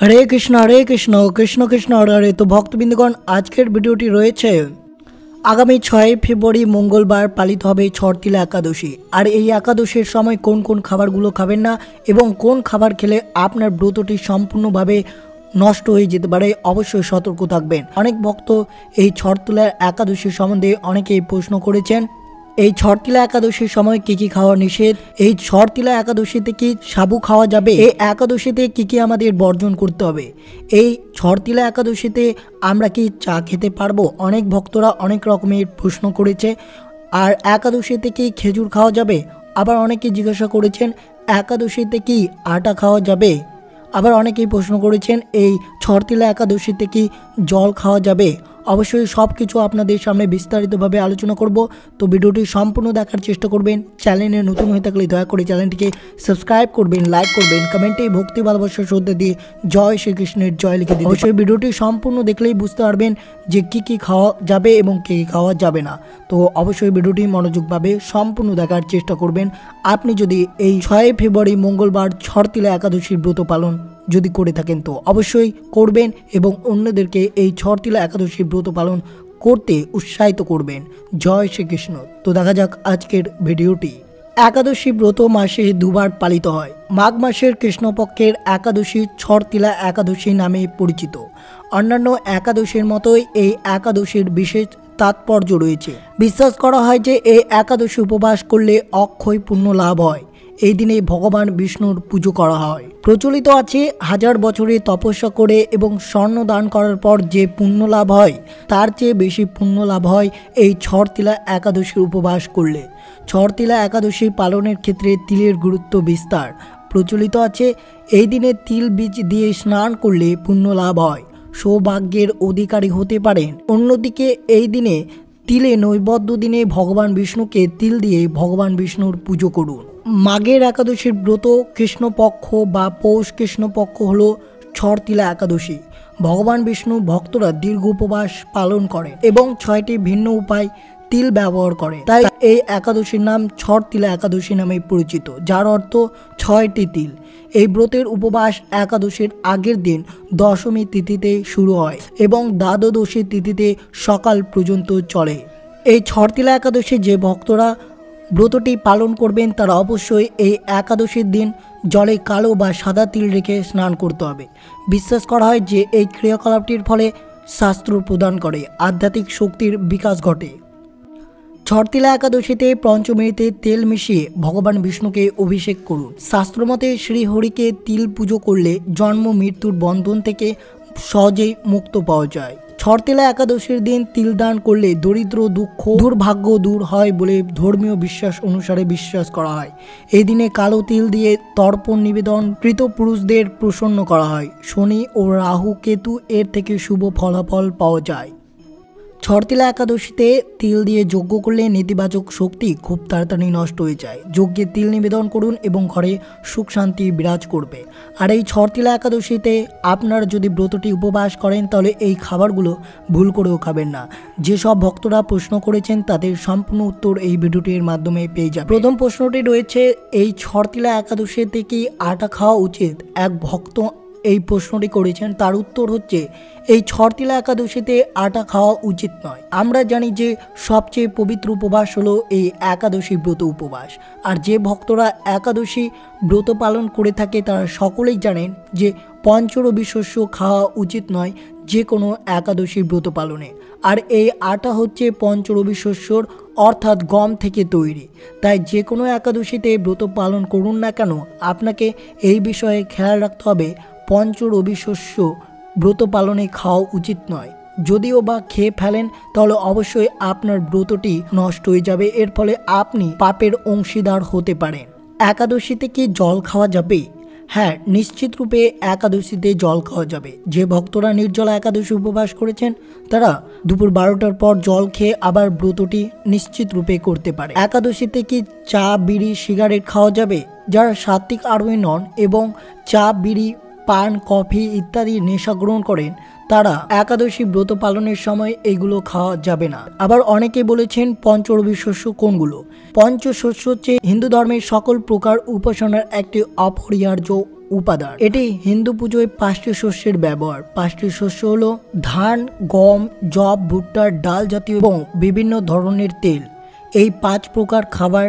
হরে কৃষ্ণ কৃষ্ণ কৃষ্ণ হরে হরে। তো ভক্তবৃন্দগণ, আজকের ভিডিওটি রয়েছে আগামী 6 ফেব্রুয়ারি মঙ্গলবার পালিত হবে ছটতিলা একাদশী। আর এই একাদশীর সময় কোন কোন খাবারগুলো খাবেন না এবং কোন খাবার খেলে আপনার ব্রতটি সম্পূর্ণভাবে নষ্ট হয়ে যেতে পারে, অবশ্যই সতর্ক থাকবেন। অনেক ভক্ত এই ছটতিলা একাদশীর সম্বন্ধে অনেকেই প্রশ্ন করেছেন। এই ছটতিলা একাদশীর সময় কি কি খাওয়া নিষেধ, এই ছটতিলা একাদশীতে কি সাবু খাওয়া যাবে, এই একাদশীতে কি কি আমাদের বর্জন করতে হবে, এই ছটতিলা একাদশীতে আমরা কি চা খেতে পারবো, অনেক ভক্তরা অনেক রকমের প্রশ্ন করেছে। আর একাদশীতে কি খেজুর খাওয়া যাবে, আবার অনেকে জিজ্ঞাসা করেছেন একাদশীতে কি আটা খাওয়া যাবে, আবার অনেকেই প্রশ্ন করেছেন এই ছটতিলা একাদশীতে কি জল খাওয়া যাবে। অবশ্যই সব কিছু আপনাদের সামনে বিস্তারিতভাবে আলোচনা করব। তো ভিডিওটি সম্পূর্ণ দেখার চেষ্টা করবেন। চ্যানেলে নতুন হয়ে থাকলে দয়া করে চ্যানেলটিকে সাবস্ক্রাইব করবেন, লাইক করবেন, কমেন্টে ভক্তি ভালোবাসা শ্রদ্ধা দিয়ে জয় শ্রীকৃষ্ণের জয় লিখে দিন। অবশ্যই ভিডিওটি সম্পূর্ণ দেখলেই বুঝতে পারবেন যে কি কি খাওয়া যাবে এবং কি কি খাওয়া যাবে না। তো অবশ্যই ভিডিওটি মনোযোগভাবে সম্পূর্ণ দেখার চেষ্টা করবেন। আপনি যদি এই 6 ফেব্রুয়ারি মঙ্গলবার ছটতিলা একাদশীর ব্রত পালন যদি করে থাকেন তো অবশ্যই করবেন এবং অন্যদেরকে এই ছটতিলা একাদশীর ব্রত পালন করতে উৎসাহিত করবেন। জয় শ্রীকৃষ্ণ। তো দেখা যাক আজকের ভিডিওটি। একাদশী ব্রত মাসে দুবার পালিত হয়। মাঘ মাসের কৃষ্ণপক্ষের একাদশী ছটতিলা একাদশী নামে পরিচিত। অন্যান্য একাদশীর মতোই এই একাদশীর বিশেষ তাৎপর্য রয়েছে। বিশ্বাস করা হয় যে এই একাদশী উপবাস করলে অক্ষয় পুণ্য লাভ হয়। এই দিনে ভগবান বিষ্ণুর পুজো করা হয়। প্রচলিত আছে 1000 বছরে তপস্যা করে এবং স্বর্ণ দান করার পর যে পুণ্য লাভ হয় তার চেয়ে বেশি পুণ্য লাভ হয় এই ছটতিলা একাদশীর উপবাস করলে। ছটতিলা একাদশী পালনের ক্ষেত্রে তিলের গুরুত্ব বিস্তার। প্রচলিত আছে এই দিনে তিল বীজ দিয়ে স্নান করলে পুণ্য লাভ হয়, সৌভাগ্যের অধিকারী হতে পারেন। অন্যদিকে এই দিনে তিলে নৈবেদ্য দিনে ভগবান বিষ্ণুকে তিল দিয়ে ভগবান বিষ্ণুর পুজো করুন। মাঘের একাদশীর ব্রত কৃষ্ণপক্ষ বা পৌষ কৃষ্ণপক্ষ হলো ছটতিলা একাদশী। ভগবান বিষ্ণু ভক্তরা দীর্ঘ উপবাস পালন করে এবং 6টি ভিন্ন উপায় তিল ব্যবহার করে, তাই এই একাদশীর নাম ছটতিলা একাদশী নামে পরিচিত, যার অর্থ 6টি তিল। এই ব্রতের উপবাস একাদশীর আগের দিন দশমী তিথিতে শুরু হয় এবং দ্বাদশী তিথিতে সকাল পর্যন্ত চলে। এই ছটতিলা একাদশী যে ভক্তরা ব্রতটি পালন করবেন তারা অবশ্যই এই একাদশীর দিন জলে কালো বা সাদা তিল রেখে স্নান করতে হবে। বিশ্বাস করা হয় যে এই ক্রিয়াকলাপটির ফলে শাস্ত্র প্রদান করে, আধ্যাত্মিক শক্তির বিকাশ ঘটে। ছটতিলা একাদশীতে পঞ্চমীতে তেল মিশিয়ে ভগবান বিষ্ণুকে অভিষেক করুন। শাস্ত্রমতে শ্রীহরিকে তিল পুজো করলে জন্ম মৃত্যুর বন্ধন থেকে সহজেই মুক্ত পাওয়া যায়। ছটতিলা একাদশীর দিন তিল দান করলে দরিদ্র, দুঃখ, দুর্ভাগ্য দূর হয় বলে ধর্মীয় বিশ্বাস অনুসারে বিশ্বাস করা হয়। এই দিনে কালো তিল দিয়ে তর্পণ নিবেদন কৃত পুরুষদের প্রসন্ন করা হয়। শনি ও রাহু কেতু এর থেকে শুভ ফলাফল পাওয়া যায়। ছটতিলা একাদশীতে তিল দিয়ে যজ্ঞ করলে নেতিবাচক শক্তি খুব তাড়াতাড়ি নষ্ট হয়ে যায়। যজ্ঞে তিল নিবেদন করুন এবং ঘরে সুখ শান্তি বিরাজ করবে। আর এই ছটতিলা একাদশীতে আপনারা যদি ব্রতটি উপবাস করেন তাহলে এই খাবারগুলো ভুল করেও খাবেন না। যেসব ভক্তরা প্রশ্ন করেছেন তাদের সম্পূর্ণ উত্তর এই ভিডিওটির মাধ্যমে পেয়ে যাবেন। প্রথম প্রশ্নটি রয়েছে, এই ছটতিলা একাদশীতে কি আটা খাওয়া উচিত? এক ভক্ত এই প্রশ্নটি করেছেন, তার উত্তর হচ্ছে এই ছটতিলা একাদশীতে আটা খাওয়া উচিত নয়। আমরা জানি যে সবচেয়ে পবিত্র উপবাস হলো এই একাদশী ব্রত উপবাস। আর যে ভক্তরা একাদশী ব্রত পালন করে থাকে তারা সকলেই জানেন যে পঞ্চরবি শস্য খাওয়া উচিত নয় যে কোনো একাদশী ব্রত পালনে। আর এই আটা হচ্ছে পঞ্চরবি শস্যর অর্থাৎ গম থেকে তৈরি। তাই যে কোনো একাদশীতে ব্রত পালন করুন না কেন আপনাকে এই বিষয়ে খেয়াল রাখতে হবে, পঞ্চরবি শস্য ব্রত পালনে খাওয়া উচিত নয়। যদিও বা খেয়ে ফেলেন তাহলে অবশ্যই আপনার ব্রতটি নষ্ট হয়ে যাবে, এর ফলে আপনি পাপের অংশীদার হতে পারেন। একাদশীতে কি জল খাওয়া যাবে? হ্যাঁ, নিশ্চিত রূপে একাদশীতে জল খাওয়া যাবে। যে ভক্তরা নির্জলা একাদশী উপবাস করেছেন তারা দুপুর 12টার পর জল খেয়ে আবার ব্রতটি নিশ্চিত রূপে করতে পারে। একাদশীতে কি চা, বিড়ি, সিগারেট খাওয়া যাবে? যারা সাত্ত্বিক আরোহী নন এবং চা, বিড়ি, পান, কফি ইত্যাদি নেশা গ্রহণ করেন তারা একাদশী ব্রত পালনের সময় এগুলো খাওয়া যাবে না। আবার অনেকে বলেছেন পঞ্চরবি শস্য কোনগুলো? পঞ্চশস্য হচ্ছে হিন্দু ধর্মের সকল প্রকার উপাসনার একটি অপরিহার্য উপাদান। এটি হিন্দু পুজোয় 5টি শস্যের ব্যবহার। 5টি শস্য হলো ধান, গম, যব, ভুট্টার ডাল জাতীয় এবং বিভিন্ন ধরনের তেল। এই 5 প্রকার খাবার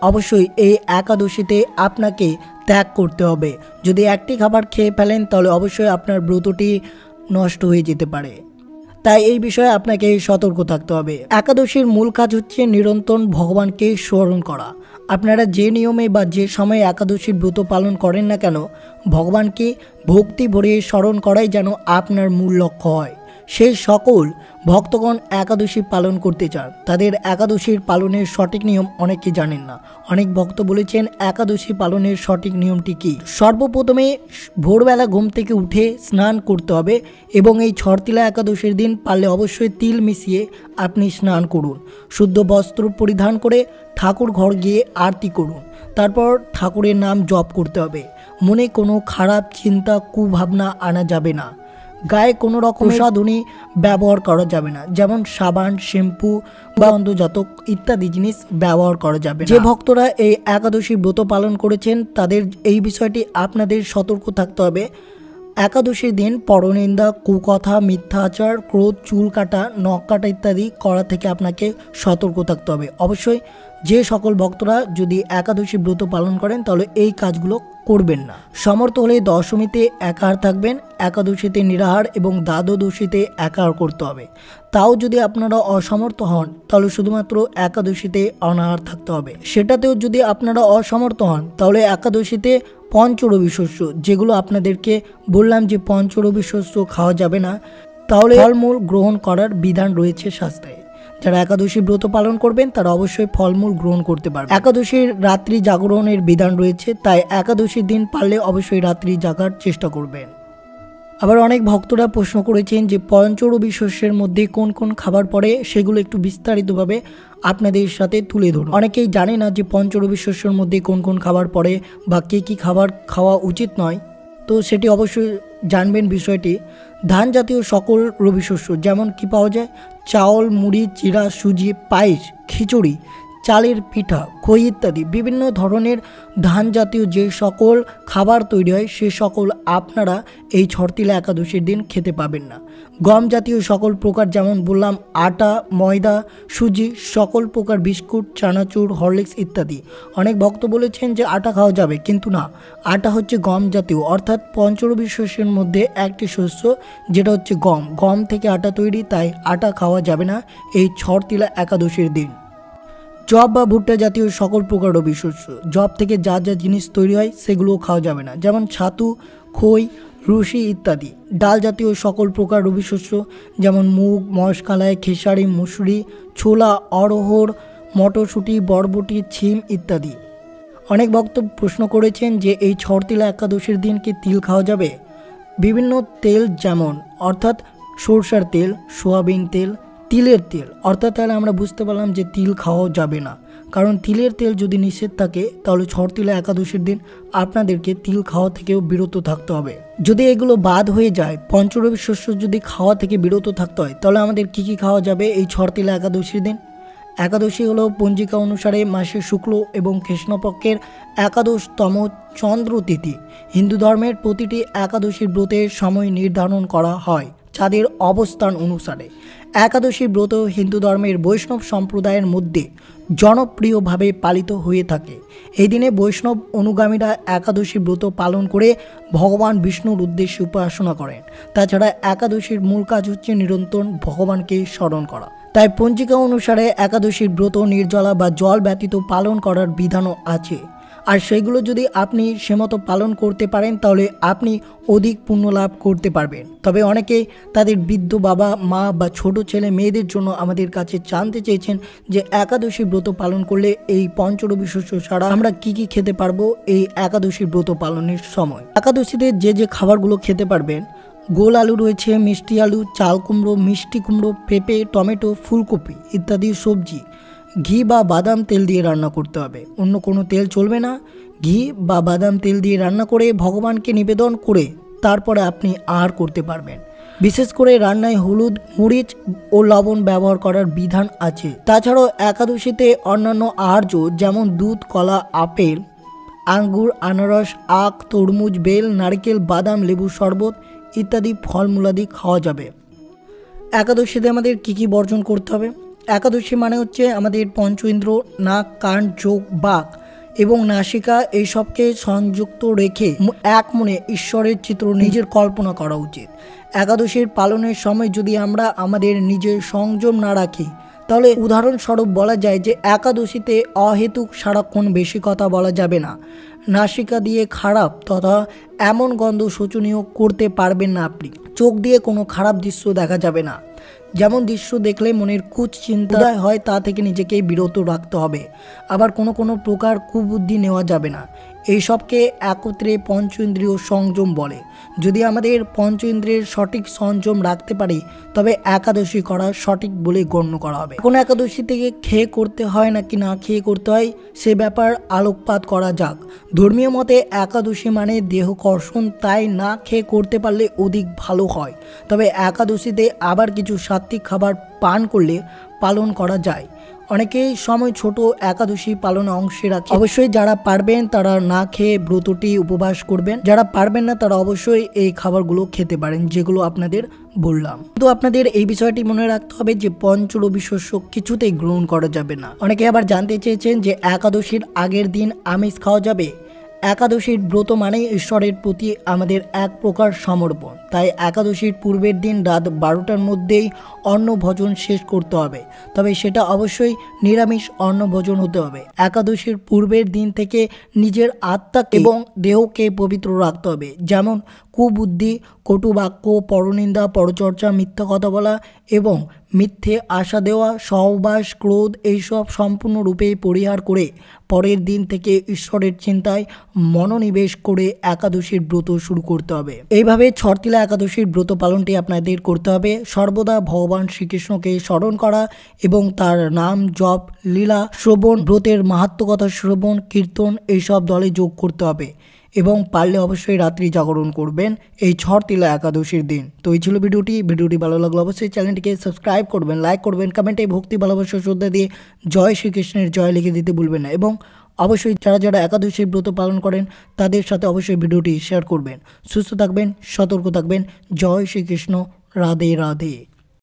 অবশ্যই এই একাদশীতে আপনাকে ত্যাগ করতে হবে। যদি একটি খাবার খেয়ে ফেলেন তাহলে অবশ্যই আপনার ব্রতটি নষ্ট হয়ে যেতে পারে, তাই এই বিষয়ে আপনাকে সতর্ক থাকতে হবে। একাদশীর মূল কাজ হচ্ছে নিরন্তর ভগবানকে স্মরণ করা। আপনারা যে নিয়মে বা যে সময়ে একাদশীর ব্রত পালন করেন না কেন, ভগবানকে ভক্তি ভরে স্মরণ করাই যেন আপনার মূল লক্ষ্য হয়। সেই সকল ভক্তগণ একাদশী পালন করতে চান, তাদের একাদশীর পালনের সঠিক নিয়ম অনেকে জানেন না। অনেক ভক্ত বলেছেন একাদশী পালনের সঠিক নিয়মটি কী। সর্বপ্রথমে ভোরবেলা ঘুম থেকে উঠে স্নান করতে হবে এবং এই ছটতিলা একাদশীর দিন পারলে অবশ্যই তিল মিশিয়ে আপনি স্নান করুন। শুদ্ধ বস্ত্র পরিধান করে ঠাকুর ঘর গিয়ে আরতি করুন। তারপর ঠাকুরের নাম জপ করতে হবে। মনে কোনো খারাপ চিন্তা কুভাবনা আনা যাবে না। গায়ে কোনো রকম সাধনী ব্যবহার করা যাবে না, যেমন সাবান, শ্যাম্পু বা গন্ধজাতক ইত্যাদি জিনিস ব্যবহার করা যাবে না। যে ভক্তরা এই একাদশী ব্রত পালন করেছেন তাদের এই বিষয়টি আপনাদের সতর্ক থাকতে হবে। একাদশীর দিন পরনিন্দা, কুকথা, মিথ্যাচার, ক্রোধ, চুল কাটা, নখ কাটা ইত্যাদি করা থেকে আপনাকে সতর্ক থাকতে হবে। অবশ্যই যে সকল ভক্তরা যদি একাদশী ব্রত পালন করেন তাহলে এই কাজগুলো করবেন না। সমর্থ হলে দশমীতে একাহার থাকবেন, একাদশীতে নিরাহার এবং দ্বাদশীতে একাহার করতে হবে। তাও যদি আপনারা অসমর্থ হন তাহলে শুধুমাত্র একাদশীতে অনাহার থাকতে হবে। সেটাতেও যদি আপনারা অসমর্থ হন তাহলে একাদশীতে পঞ্চরবি শস্য, যেগুলো আপনাদেরকে বললাম যে পঞ্চরবি শস্য খাওয়া যাবে না, তাহলে ফলমূল গ্রহণ করার বিধান রয়েছে শাস্ত্রে। যারা একাদশী ব্রত পালন করবেন তারা অবশ্যই ফলমূল গ্রহণ করতে পারবেন। একাদশীর রাত্রি জাগরণের বিধান রয়েছে, তাই একাদশীর দিন পারলে অবশ্যই রাত্রি জাগার চেষ্টা করবেন। আবার অনেক ভক্তরা প্রশ্ন করেছেন যে পঞ্চরবি শস্যের মধ্যে কোন কোন খাবার পড়ে, সেগুলো একটু বিস্তারিতভাবে আপনাদের সাথে তুলে ধরুন। অনেকেই জানে না যে পঞ্চরবি শস্যের মধ্যে কোন কোন খাবার পড়ে বা কী খাবার খাওয়া উচিত নয়, তো সেটি অবশ্যই জানবেন বিষয়টি। ধান জাতীয় সকল রবি শস্য যেমন কি পাওয়া যায়, চাউল, মুড়ি, চিড়া, সুজি, পায়েস, খিচুড়ি, চালের পিঠা, খই ইত্যাদি বিভিন্ন ধরনের ধান জাতীয় যে সকল খাবার তৈরি হয় সে সকল আপনারা এই ছটতিলা একাদশীর দিন খেতে পাবেন না। গম জাতীয় সকল প্রকার যেমন বললাম আটা, ময়দা, সুজি, সকল প্রকার বিস্কুট, চানাচুর, হরলিক্স ইত্যাদি। অনেক ভক্ত বলেছেন যে আটা খাওয়া যাবে, কিন্তু না, আটা হচ্ছে গম জাতীয় অর্থাৎ পঞ্চরবি শস্যের মধ্যে একটি শস্য যেটা হচ্ছে গম। গম থেকে আটা তৈরি, তাই আটা খাওয়া যাবে না এই ছটতিলা একাদশীর দিন। জব বা ভুট্টা জাতীয় সকল প্রকার রবি শস্য, জব থেকে যা যা জিনিস তৈরি হয় সেগুলোও খাওয়া যাবে না, যেমন ছাতু, খই, রুশি ইত্যাদি। ডাল জাতীয় সকল প্রকার রবি শস্য যেমন মুগ, মশকালাই, খেসারি, মুসুরি, ছোলা, অড়হর, মটরশুঁটি, বরবটি, ছিম ইত্যাদি। অনেক ভক্ত প্রশ্ন করেছেন যে এই ছটতিলা একাদশীর দিন কি তিল খাওয়া যাবে। বিভিন্ন তেল যেমন অর্থাৎ সরষার তেল, সোয়াবিন তেল, তিলের তেল, অর্থাৎ তাহলে আমরা বুঝতে পারলাম যে তিল খাওয়া যাবে না, কারণ তিলের তেল যদি নিষেধ থাকে তাহলে ছটতিলা একাদশীর দিন আপনাদেরকে তিল খাওয়া থেকেও বিরত থাকতে হবে। যদি এগুলো বাদ হয়ে যায়, পঞ্চরবি শস্য যদি খাওয়া থেকে বিরত থাকতে হয়, তাহলে আমাদের কী কী খাওয়া যাবে এই ছটতিলা একাদশীর দিন। একাদশী হলো পঞ্জিকা অনুসারে মাসের শুক্ল এবং কৃষ্ণপক্ষের একাদশতম চন্দ্র তিথি। হিন্দু ধর্মের প্রতিটি একাদশীর ব্রতের সময় নির্ধারণ করা হয় চাঁদের অবস্থান অনুসারে। একাদশী ব্রত হিন্দু ধর্মের বৈষ্ণব সম্প্রদায়ের মধ্যে জনপ্রিয়ভাবে পালিত হয়ে থাকে। এই দিনে বৈষ্ণব অনুগামীরা একাদশী ব্রত পালন করে ভগবান বিষ্ণুর উদ্দেশ্যে উপাসনা করেন। তাছাড়া একাদশীর মূল কাজ হচ্ছে নিরন্তর ভগবানকে স্মরণ করা। তাই পঞ্জিকা অনুসারে একাদশীর ব্রত নির্জলা বা জল ব্যতীত পালন করার বিধানও আছে। আর সেগুলো যদি আপনি সেমতো পালন করতে পারেন তাহলে আপনি অধিক পুণ্য লাভ করতে পারবেন। তবে অনেকেই তাদের বৃদ্ধ বাবা, মা বা ছোট ছেলে মেয়েদের জন্য আমাদের কাছে জানতে চেয়েছেন যে একাদশী ব্রত পালন করলে এই পঞ্চরবি শস্য ছাড়া আমরা কি কি খেতে পারবো এই একাদশী ব্রত পালনের সময়। একাদশীতে যে যে খাবারগুলো খেতে পারবেন, গোল আলু রয়েছে, মিষ্টি আলু, চাল কুমড়ো, মিষ্টি কুমড়ো, পেঁপে, টমেটো, ফুলকপি ইত্যাদি সবজি। ঘি বা বাদাম তেল দিয়ে রান্না করতে হবে, অন্য কোনো তেল চলবে না। ঘি বা বাদাম তেল দিয়ে রান্না করে ভগবানকে নিবেদন করে তারপরে আপনি আহার করতে পারবেন। বিশেষ করে রান্নায় হলুদ, মরিচ ও লবণ ব্যবহার করার বিধান আছে। তাছাড়াও একাদশীতে অন্যান্য আহার্য যেমন দুধ, কলা, আপেল, আঙ্গুর, আনারস, আখ, তরমুজ, বেল, নারকেল, বাদাম, লেবুর শরবত ইত্যাদি ফলমূলাদি খাওয়া যাবে। একাদশীতে আমাদের কী বর্জন করতে হবে? একাদশী মানে হচ্ছে আমাদের পঞ্চ ইন্দ্র নাক, কান, চোখ, বাক এবং নাসিকা এইসবকে সংযুক্ত রেখে এক মনে ঈশ্বরের চিত্র নিজের কল্পনা করা উচিত। একাদশীর পালনের সময় যদি আমরা আমাদের নিজের সংযম না রাখি, তাহলে উদাহরণস্বরূপ বলা যায় যে একাদশীতে অহেতুক সারাক্ষণ বেশি কথা বলা যাবে না। নাসিকা দিয়ে খারাপ তথা এমন গন্ধ শোচনীয় করতে পারবেন না আপনি। চোখ দিয়ে কোনো খারাপ দৃশ্য দেখা যাবে না। যেমন দৃশ্য দেখলে মনের কুচিন্তা হয় তা থেকে নিজেকে বিরত রাখতে হবে। আবার কোনো প্রকার কুবুদ্ধি নেওয়া যাবে না। এইসবকে একত্রে পঞ্চ ইন্দ্রিয় সংযম বলে। যদি আমাদের পঞ্চ ইন্দ্রিয়ের সঠিক সংযম রাখতে পারি তবে একাদশী করা সঠিক বলে গণ্য করা হবে। কোন একাদশী থেকে খেয়ে করতে হয় নাকি না খেয়ে করতে হয় সে ব্যাপার আলোকপাত করা যাক। ধর্মীয় মতে একাদশী মানে দেহ কর্ষণ, তাই না খেয়ে করতে পারলে অধিক ভালো হয়। তবে একাদশীতে আবার কিছু সাত্বিক খাবার পান করলে পালন করা যায়। অনেকেই সময় ছোট একাদশী পালনে অংশে রাখে। অবশ্যই যারা পারবেন তারা না খেয়ে ব্রতটি উপবাস করবেন, যারা পারবেন না তারা অবশ্যই এই খাবারগুলো খেতে পারেন যেগুলো আপনাদের বললাম। তো আপনাদের এই বিষয়টি মনে রাখতে হবে যে পঞ্চরবি শস্য কিছুতেই গ্রহণ করা যাবে না। অনেকে আবার জানতে চেয়েছেন যে একাদশীর আগের দিন আমিষ খাওয়া যাবে। একাদশীর ব্রত মানে ঈশ্বরের প্রতি আমাদের এক প্রকার সমর্পণ, তাই একাদশীর পূর্বের দিন রাত 12টার মধ্যেই অন্নভোজন শেষ করতে হবে। তবে সেটা অবশ্যই নিরামিষ অন্নভোজন হতে হবে। একাদশীর পূর্বের দিন থেকে নিজের আত্মাকে এবং দেহকে পবিত্র রাখতে হবে। যেমন কুবুদ্ধি, কটু বাক্য, পরনিন্দা, পরচর্চা, মিথ্যা কথা বলা এবং মিথ্যে আশা দেওয়া, সহবাস, ক্রোধ এইসব সম্পূর্ণরূপে পরিহার করে পরের দিন থেকে ঈশ্বরের চিন্তায় মনোনিবেশ করে একাদশীর ব্রত শুরু করতে হবে। এইভাবে ছটতিলা একাদশীর ব্রত পালনটি আপনাদের করতে হবে। সর্বদা ভগবান শ্রীকৃষ্ণকে স্মরণ করা এবং তার নাম জপ, লীলা শ্রবণ, ব্রতের মাহাত্ম্য কথা শ্রবণ, কীর্তন এইসব দলে যোগ করতে হবে এবং পারলে অবশ্যই রাত্রি জাগরণ করবেন এই ছটতিলা একাদশীর দিন। তো এই ছিল ভিডিওটি ভালো লাগলো অবশ্যই চ্যানেলটিকে সাবস্ক্রাইব করবেন, লাইক করবেন, কমেন্টে ভক্তি ভালোবাসা শ্রদ্ধা দিয়ে জয় শ্রীকৃষ্ণের জয় লিখে দিতে ভুলবেন না এবং অবশ্যই যারা একাদশীর ব্রত পালন করেন তাদের সাথে অবশ্যই ভিডিওটি শেয়ার করবেন। সুস্থ থাকবেন, সতর্ক থাকবেন। জয় শ্রীকৃষ্ণ, রাধে রাধে।